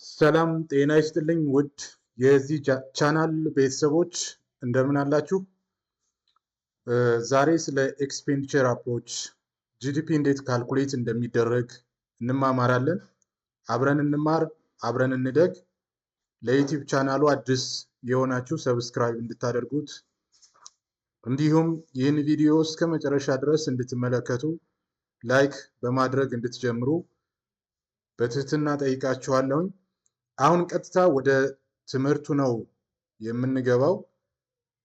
ሰላም ጤና ይስጥልኝ ውድ የዚህ ቻናል ቤተሰቦች እንደምን አላችሁ? ዛሬ ስለ ኤክስፔንዲቸር አፕሮች ጂዲፒ እንዴት ካልኩሌት እንደሚደረግ እንማማራለን። አብረን እንማር፣ አብረን እንደግ። ለዩቲዩብ ቻናሉ አዲስ የሆናችሁ ሰብስክራይብ እንድታደርጉት እንዲሁም ይህን ቪዲዮ እስከ መጨረሻ ድረስ እንድትመለከቱ ላይክ በማድረግ እንድትጀምሩ በትህትና ጠይቃችኋለሁኝ። አሁን ቀጥታ ወደ ትምህርቱ ነው የምንገባው።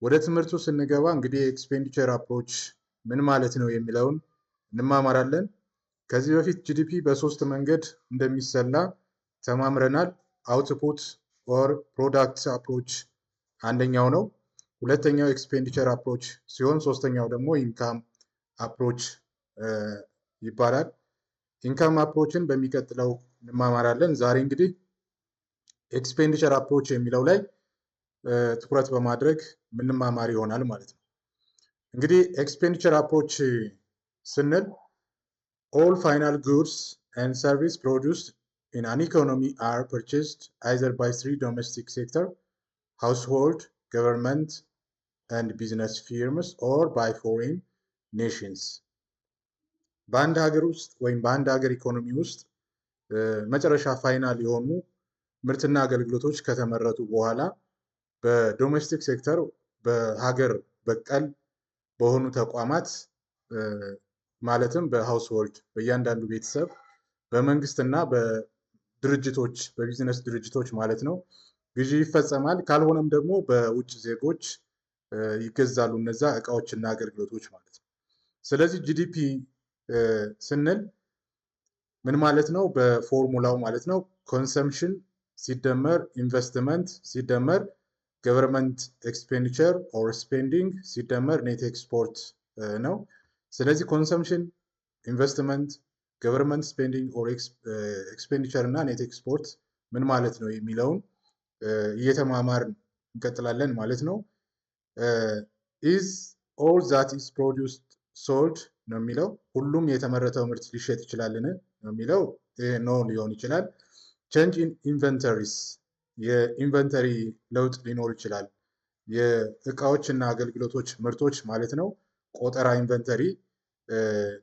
ወደ ትምህርቱ ስንገባ እንግዲህ ኤክስፔንዲቸር አፕሮች ምን ማለት ነው የሚለውን እንማማራለን። ከዚህ በፊት ጂዲፒ በሶስት መንገድ እንደሚሰላ ተማምረናል። አውትፑት ኦር ፕሮዳክት አፕሮች አንደኛው ነው። ሁለተኛው ኤክስፔንዲቸር አፕሮች ሲሆን ሶስተኛው ደግሞ ኢንካም አፕሮች ይባላል። ኢንካም አፕሮችን በሚቀጥለው እንማማራለን። ዛሬ እንግዲህ ኤክስፔንዲቸር አፕሮች የሚለው ላይ ትኩረት በማድረግ ምንማማር ይሆናል ማለት ነው። እንግዲህ ኤክስፔንዲቸር አፕሮች ስንል all final goods and service produced in an economy are purchased either by three domestic sector, household, government and business firms or by foreign nations. በአንድ ሀገር ውስጥ ወይም በአንድ ሀገር ኢኮኖሚ ውስጥ መጨረሻ ፋይናል የሆኑ ምርትና አገልግሎቶች ከተመረቱ በኋላ በዶሜስቲክ ሴክተር በሀገር በቀል በሆኑ ተቋማት ማለትም በሃውስሆልድ በእያንዳንዱ ቤተሰብ በመንግስትና በድርጅቶች በቢዝነስ ድርጅቶች ማለት ነው ግዢ ይፈጸማል። ካልሆነም ደግሞ በውጭ ዜጎች ይገዛሉ እነዛ እቃዎችና አገልግሎቶች ማለት ነው። ስለዚህ ጂዲፒ ስንል ምን ማለት ነው? በፎርሙላው ማለት ነው ኮንሰምሽን ሲደመር ኢንቨስትመንት ሲደመር ገቨርንመንት ኤክስፔንዲቸር ኦር ስፔንዲንግ ሲደመር ኔት ኤክስፖርት ነው። ስለዚህ ኮንሰምሽን፣ ኢንቨስትመንት፣ ገቨርንመንት ስፔንዲንግ ኦር ኤክስፔንዲቸር እና ኔት ኤክስፖርት ምን ማለት ነው የሚለውን እየተማማር እንቀጥላለን ማለት ነው። ኢዝ ኦል ዛት ኢዝ ፕሮዲውስድ ሶልድ ነው የሚለው። ሁሉም የተመረተው ምርት ሊሸጥ ይችላልን ነው የሚለው። ኖ ሊሆን ይችላል። ቼንጅ ኢን ኢንቨንተሪስ የኢንቨንተሪ ለውጥ ሊኖር ይችላል። የእቃዎች እና አገልግሎቶች ምርቶች ማለት ነው። ቆጠራ ኢንቨንተሪ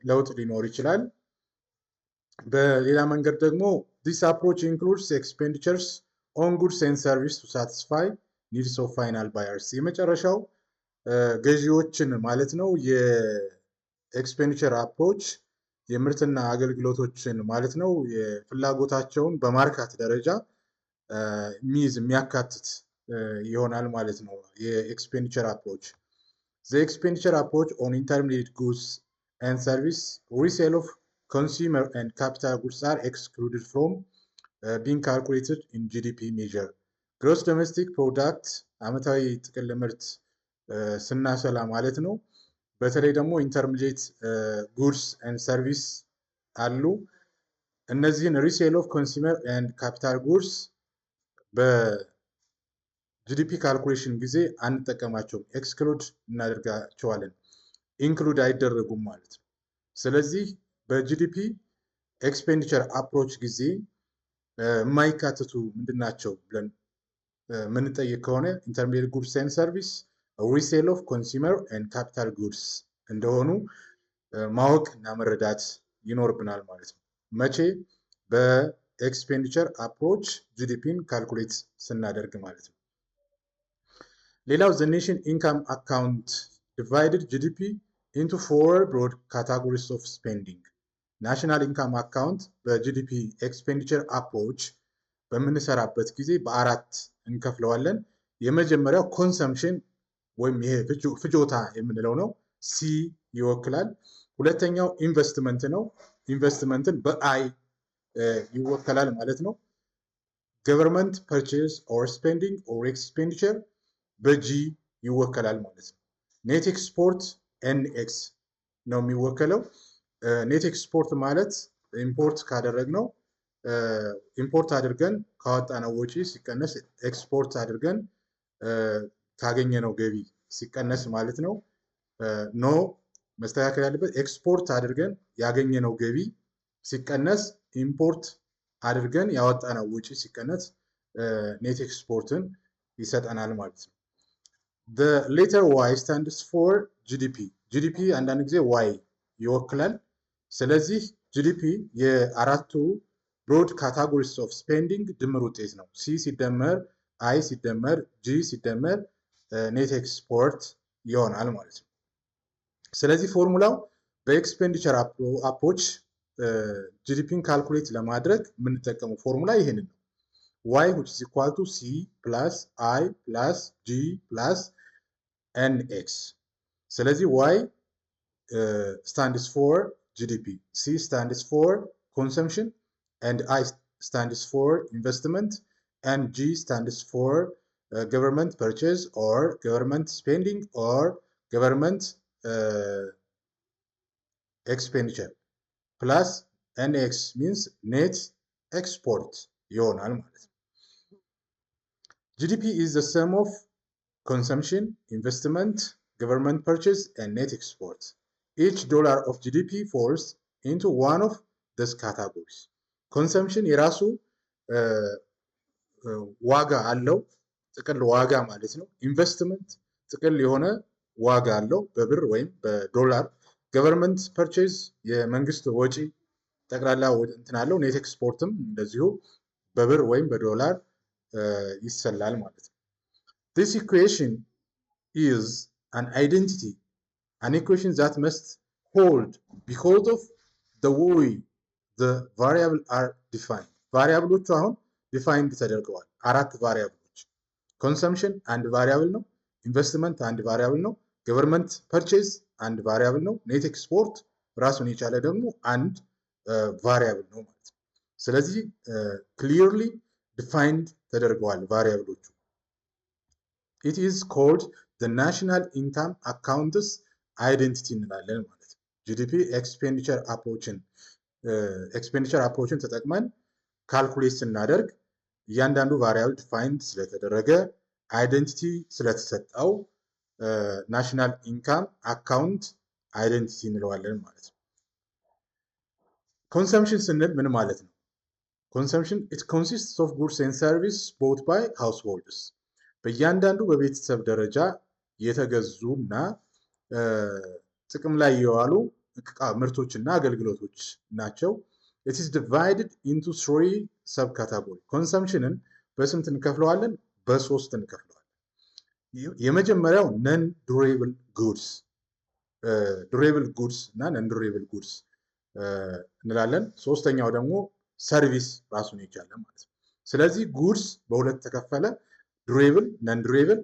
ለውጥ ሊኖር ይችላል። በሌላ መንገድ ደግሞ this approach includes expenditures on goods and services to satisfy needs of final buyers የመጨረሻው ገዢዎችን ማለት ነው። የኤክስፔንዲቸር አፕሮች የምርትና አገልግሎቶችን ማለት ነው የፍላጎታቸውን በማርካት ደረጃ የሚያካትት ይሆናል ማለት ነው። የኤክስፔንዲቸር አፕሮች the expenditure approach on intermediate goods and service resale of consumer and capital goods are excluded from being calculated in GDP measure. gross domestic product አመታዊ ጥቅል ምርት ስናሰላ ማለት ነው። በተለይ ደግሞ ኢንተርሚዲየት ጉድስ ኤንድ ሰርቪስ አሉ። እነዚህን ሪሴል ኦፍ ኮንሱመር ኤንድ ካፒታል ጉድስ በጂዲፒ ካልኩሌሽን ጊዜ አንጠቀማቸውም፣ ኤክስክሉድ እናደርጋቸዋለን። ኢንክሉድ አይደረጉም ማለት ነው። ስለዚህ በጂዲፒ ኤክስፔንዲቸር አፕሮች ጊዜ የማይካተቱ ምንድናቸው ብለን ምንጠይቅ ከሆነ ኢንተርሚዲየት ጉድስ ኤንድ ሰርቪስ ሪሴል ኦፍ ኮንሱመር ኤንድ ካፒታል ጉድስ እንደሆኑ ማወቅ እና መረዳት ይኖርብናል ማለት ነው። መቼ? በኤክስፔንዲቸር አፕሮች ጂዲፒን ካልኩሌት ስናደርግ ማለት ነው። ሌላው the nation income account divided GDP into four broad categories of spending. ናሽናል ኢንካም አካውንት በጂዲፒ ኤክስፔንዲቸር አፕሮች በምንሰራበት ጊዜ በአራት እንከፍለዋለን። የመጀመሪያው ኮንሰምሽን ወይም ይሄ ፍጆታ የምንለው ነው፣ ሲ ይወክላል። ሁለተኛው ኢንቨስትመንት ነው፣ ኢንቨስትመንትን በአይ ይወከላል ማለት ነው። ገቨርንመንት ፐርቼዝ ኦር ስፔንዲንግ ኦር ኤክስፔንዲቸር በጂ ይወከላል ማለት ነው። ኔት ኤክስፖርት ኤንኤክስ ነው የሚወከለው። ኔት ኤክስፖርት ማለት ኢምፖርት ካደረግነው ኢምፖርት አድርገን ካወጣነው ወጪ ሲቀነስ ኤክስፖርት አድርገን ካገኘነው ገቢ ሲቀነስ ማለት ነው። ኖ መስተካከል ያለበት ኤክስፖርት አድርገን ያገኘነው ገቢ ሲቀነስ ኢምፖርት አድርገን ያወጣነው ወጪ ሲቀነስ ኔት ኤክስፖርትን ይሰጠናል ማለት ነው። the letter y stands for GDP GDP አንዳንድ ጊዜ y ይወክላል። ስለዚህ GDP የአራቱ ብሮድ ካታጎሪስ ኦፍ ስፔንዲንግ ድምር ውጤት ነው። ሲ ሲደመር አይ ሲደመር ጂ ሲደመር ኔት ኤክስፖርት ይሆናል ማለት ነው። ስለዚህ ፎርሙላው በኤክስፔንዲቸር አፕሮች ጂዲፒን ካልኩሌት ለማድረግ የምንጠቀመው ፎርሙላ ይሄንን ነው። y which is equal to c plus i plus g plus nx። ስለዚህ y stands for GDP, c stands for consumption, and I stands for investment, and g stands for government purchase or government spending or government expenditure, plus nx means net export ይሆናል ማለት ነው። GDP is the sum of consumption, investment, government purchase, and net export. Each dollar of GDP falls into one of these categories. Consumption የራሱ ዋጋ አለው፣ ጥቅል ዋጋ ማለት ነው። ኢንቨስትመንት ጥቅል የሆነ ዋጋ አለው በብር ወይም በዶላር። ገቨርንመንት ፐርቼዝ የመንግስት ወጪ ጠቅላላ እንትን አለው። ኔት ኤክስፖርትም እንደዚሁ በብር ወይም በዶላር ይሰላል ማለት ነው። This equation is an identity, an equation that must hold because of the way the variable are defined. ቫሪያብሎቹ አሁን ዲፋይንድ ተደርገዋል። አራት ቫሪያብሎች፣ ኮንሰምፕሽን አንድ ቫሪያብል ነው፣ ኢንቨስትመንት አንድ ቫሪያብል ነው፣ ገቨርንመንት ፐርቼዝ አንድ ቫሪያብል ነው፣ ኔት ኤክስፖርት ራሱን የቻለ ደግሞ አንድ ቫሪያብል ነው ማለት ነው። ስለዚህ ክሊርሊ ዲፋይንድ ተደርገዋል ቫሪያብሎቹ። ኢት ኢዝ ኮልድ the national income accounts identity እንላለን ማለት ነው። ጂዲፒ ኤክስፔንዲቸር አፕሮችን ተጠቅመን ካልኩሌት ስናደርግ እያንዳንዱ ቫሪያብል ዲፋይንድ ስለተደረገ አይደንቲቲ ስለተሰጠው ናሽናል ኢንካም አካውንት አይደንቲቲ እንለዋለን ማለት ነው። ኮንሰምፕሽን ስንል ምን ማለት ነው? ኮንሰምፕሽን it consists of goods and service bought by households። በእያንዳንዱ በቤተሰብ ደረጃ የተገዙ እና ጥቅም ላይ የዋሉ ምርቶችና አገልግሎቶች ናቸው። It is divided into three subcategories. ኮንሰምፕሽንን በስንት እንከፍለዋለን? በሶስት እንከፍለዋለን። የመጀመሪያው ነን ዱሬብል ጉድስ፣ ዱሬብል ጉድስ እና ነን ዱሬብል ጉድስ እንላለን። ሶስተኛው ደግሞ ሰርቪስ ራሱን የቻለ ማለት ነው። ስለዚህ ጉድስ በሁለት ተከፈለ፣ ዱሬብል ነን ዱሬብል፣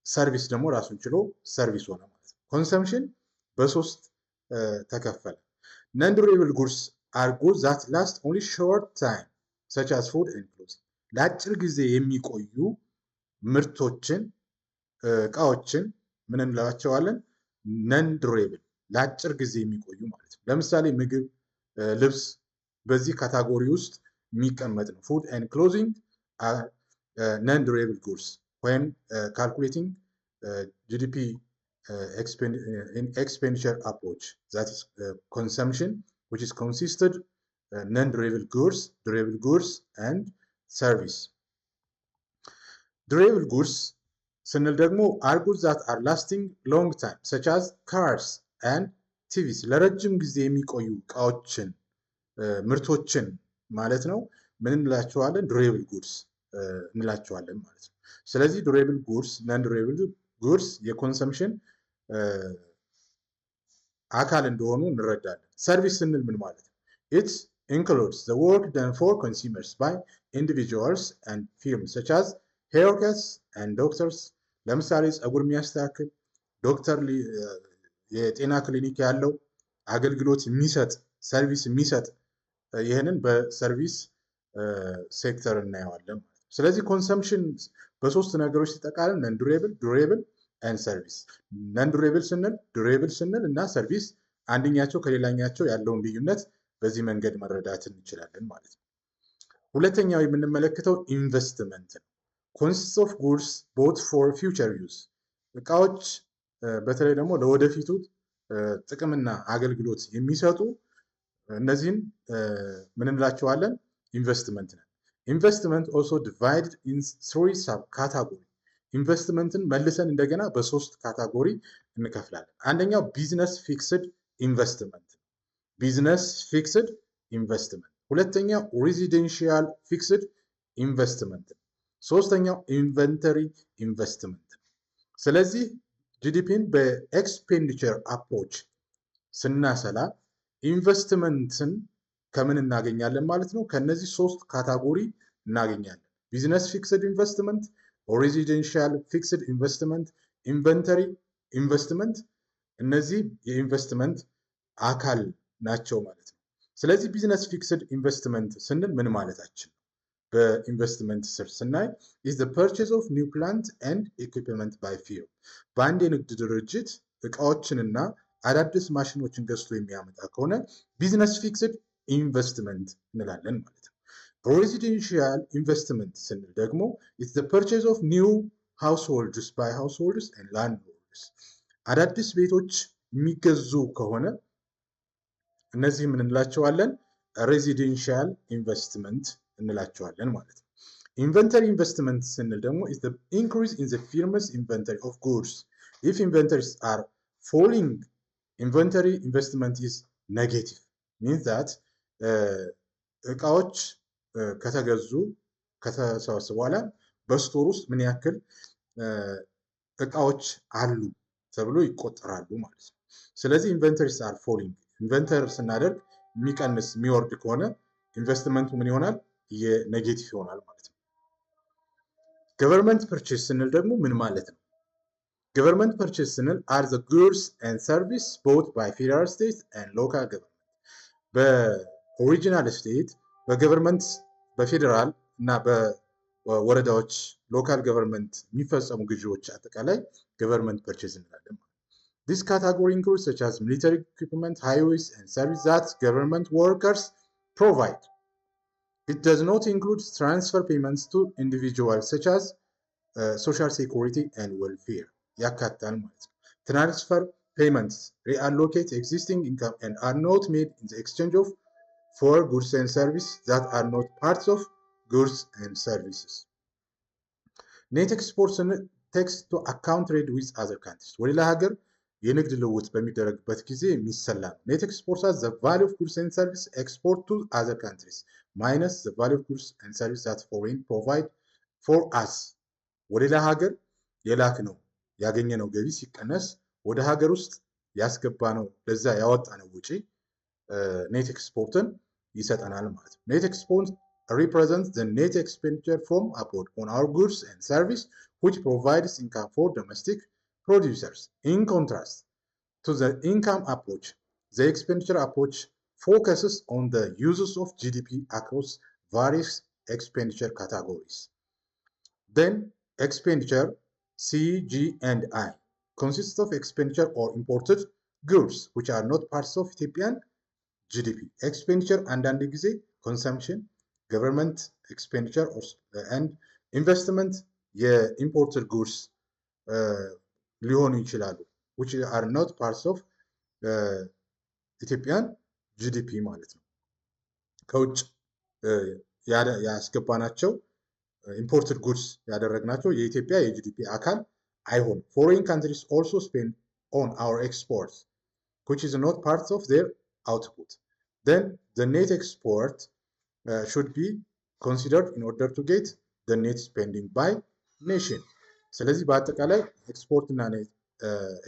ሰርቪስ ደግሞ ራሱን ችሎ ሰርቪስ ሆነ ማለት ነው። ኮንሰምፕሽን በሶስት ተከፈለ። ነን ዱሬብል ጉድስ አር ጉድስ ዛት ላስት ኦንሊ ሾርት ታይም ሰች አስ ፉድ ኤንድ ክሎዚንግ። ለአጭር ጊዜ የሚቆዩ ምርቶችን እቃዎችን ምን እንላቸዋለን? ነን ዱሬብል፣ ለአጭር ጊዜ የሚቆዩ ማለት ነው። ለምሳሌ ምግብ፣ ልብስ በዚህ ካታጎሪ ውስጥ የሚቀመጥ ነው። ፉድ ኤንድ ክሎዚንግ አር ነን ዱሬብል ጉድስ when calculating GDP expenditure approach, that is consumption, which is consisted non-durable goods, durable goods, and service. Durable goods ስንል ደግሞ are goods that are lasting long time, such as cars and TVs. ለረጅም ጊዜ የሚቆዩ እቃዎችን ምርቶችን ማለት ነው ምን እንላቸዋለን? durable goods እንላቸዋለን ማለት ነው። ስለዚህ ዱሬብል ጉድስ ነን ዱሬብል ጉድስ የኮንሰምፕሽን አካል እንደሆኑ እንረዳለን። ሰርቪስ ስንል ምን ማለት ነው? ኢት ኢንክሉድስ ዘ ወርክ ደን ፎር ኮንሱመርስ ባይ ኢንዲቪጁዋልስ ኤንድ ፊርምስ ሰች አዝ ሄር ከትስ ኤንድ ዶክተርስ። ለምሳሌ ፀጉር የሚያስተካክል ዶክተር፣ የጤና ክሊኒክ ያለው አገልግሎት የሚሰጥ ሰርቪስ የሚሰጥ ይህንን በሰርቪስ ሴክተር እናየዋለን። ስለዚህ ኮንሰምፕሽን በሶስት ነገሮች ሲጠቃልል ነን ዱሬብል፣ ዱሬብል ኤንድ ሰርቪስ። ነን ዱሬብል ስንል እና ሰርቪስ አንደኛቸው ከሌላኛቸው ያለውን ልዩነት በዚህ መንገድ መረዳት እንችላለን ማለት ነው። ሁለተኛው የምንመለከተው ኢንቨስትመንት ነው። ኮንሲስት ኦፍ ጉድስ ቦት ፎር ፊውቸር ዩዝ፣ እቃዎች በተለይ ደግሞ ለወደፊቱ ጥቅምና አገልግሎት የሚሰጡ እነዚህን ምን እንላቸዋለን? ኢንቨስትመንት ነን። ኢንቨስትመንት ኦልሶ ዲቫይድድ ኢን 3 ሰብ ካታጎሪ። ኢንቨስትመንትን መልሰን እንደገና በ3 ካታጎሪ እንከፍላለን። አንደኛው ቢዝነስ ፊክስድ ኢንቨስትመንት፣ ቢዝነስ ፊክስድ ኢንቨስትመንት። ሁለተኛው ሬዚደንሺያል ፊክስድ ኢንቨስትመንት፣ ሶስተኛው ኢንቨንተሪ ኢንቨስትመንት። ስለዚህ ጂዲፒን በኤክስፔንዲቸር አፕሮች ስናሰላ ኢንቨስትመንትን ከምን እናገኛለን ማለት ነው? ከነዚህ 3 ካታጎሪ እናገኛለን። ቢዝነስ ፊክስድ ኢንቨስትመንት፣ ሬዚደንሻል ፊክስድ ኢንቨስትመንት፣ ኢንቨንተሪ ኢንቨስትመንት። እነዚህ የኢንቨስትመንት አካል ናቸው ማለት ነው። ስለዚህ ቢዝነስ ፊክስድ ኢንቨስትመንት ስንል ምን ማለታችን ነው? በኢንቨስትመንት ስር ስናይ is the purchase of new plant and equipment by firm። በአንድ የንግድ ድርጅት እቃዎችንና አዳዲስ ማሽኖችን ገዝቶ የሚያመጣ ከሆነ ቢዝነስ ፊክስድ ኢንቨስትመንት እንላለን ማለት ነው። ሬዚደንሺያል ኢንቨስትመንት ስንል ደግሞ is the purchase of new households by households and landlords። አዳዲስ ቤቶች የሚገዙ ከሆነ እነዚህ ምን እንላቸዋለን? ሬዚደንሺያል ኢንቨስትመንት እንላቸዋለን ማለት ነው። ኢንቨንተሪ ኢንቨስትመንት ስንል ደግሞ is the increase in the firm's inventory of goods. If inventories are falling, inventory investment is negative. Means that እቃዎች ከተገዙ ከተሰበሰቡ በኋላ በስቶር ውስጥ ምን ያክል እቃዎች አሉ ተብሎ ይቆጠራሉ ማለት ነው። ስለዚህ ኢንቨንተሪስ አር ፎሊንግ፣ ኢንቨንተሪ ስናደርግ የሚቀንስ የሚወርድ ከሆነ ኢንቨስትመንቱ ምን ይሆናል? የኔጌቲቭ ይሆናል ማለት ነው። ገቨርንመንት ፐርቼስ ስንል ደግሞ ምን ማለት ነው? ገቨርንመንት ፐርቼስ ስንል አር ዘ ጉድስ ኤንድ ሰርቪስ ቦት ባይ ፌደራል ስቴት ኤንድ ሎካል ገቨርንመንት። በኦሪጂናል ስቴት በገቨርንመንት በፌዴራል እና በወረዳዎች ሎካል ገቨርንመንት የሚፈጸሙ ግዢዎች አጠቃላይ ገቨርንመንት ፐርቼስ እንላለን። This category includes such as military equipment, highways and services that government workers provide. It does not include transfer payments to individuals such as social security and welfare. ያካትታል ማለት ነው። ትራንስፈር payments reallocate existing income and are not made in the exchange of for goods and services that are not parts of goods and services. Net export takes to account trade with other countries. ወሌላ ሀገር የንግድ ልውውጥ በሚደረግበት ጊዜ የሚሰላ ነው። ኔት ኤክስፖርት the value of goods and services export to other countries minus the value of goods and services that foreign provide for us. ወሌላ ሀገር የላክ ነው ያገኘነው ገቢ ሲቀነስ ወደ ሀገር ውስጥ ያስገባ ነው ለዛ ያወጣ ነው ውጪ ኔት ኤክስፖርትን ይሰጠናል ማለት ነው። ኔት ኤክስፖርት represents the net expenditure from abroad on our goods and service which provides income for domestic producers. In contrast to the income approach, the expenditure approach focuses on the uses of GDP across various expenditure categories. Then expenditure C, G, and I consists of expenditure or imported goods which are not parts of Ethiopian GDP. Expenditure አንዳንድ ጊዜ consumption, government expenditure and investment የimported goods ሊሆኑ ይችላሉ which are not parts of Ethiopian GDP ማለት ነው። ከውጭ ያስገባናቸው ኢምፖርትድ ጉድስ ያደረግናቸው የኢትዮጵያ የጂዲፒ አካል አይሆንም። foreign countries also spend on our exports which is not part of their output. Then the net export should be considered in order to get the net spending by nation. ስለዚህ በአጠቃላይ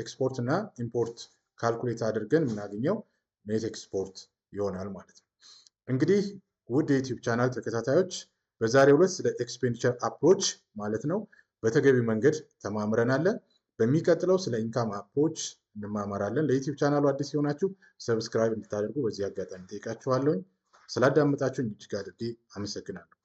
ኤክስፖርት እና ኢምፖርት ካልኩሌት አድርገን የምናገኘው ኔት ኤክስፖርት ይሆናል ማለት ነው። እንግዲህ ውድ የዩቲዩብ ቻናል ተከታታዮች በዛሬው ዕለት ስለ ኤክስፔንዲቸር አፕሮች ማለት ነው በተገቢ መንገድ ተማምረናል። በሚቀጥለው ስለ ኢንካም አፕሮች እንማማራለን። ለዩቲዩብ ቻናሉ አዲስ የሆናችሁ ሰብስክራይብ እንድታደርጉ በዚህ አጋጣሚ ጠይቃችኋለሁ። ስላዳመጣችሁኝ እጅግ አድርጌ አመሰግናለሁ።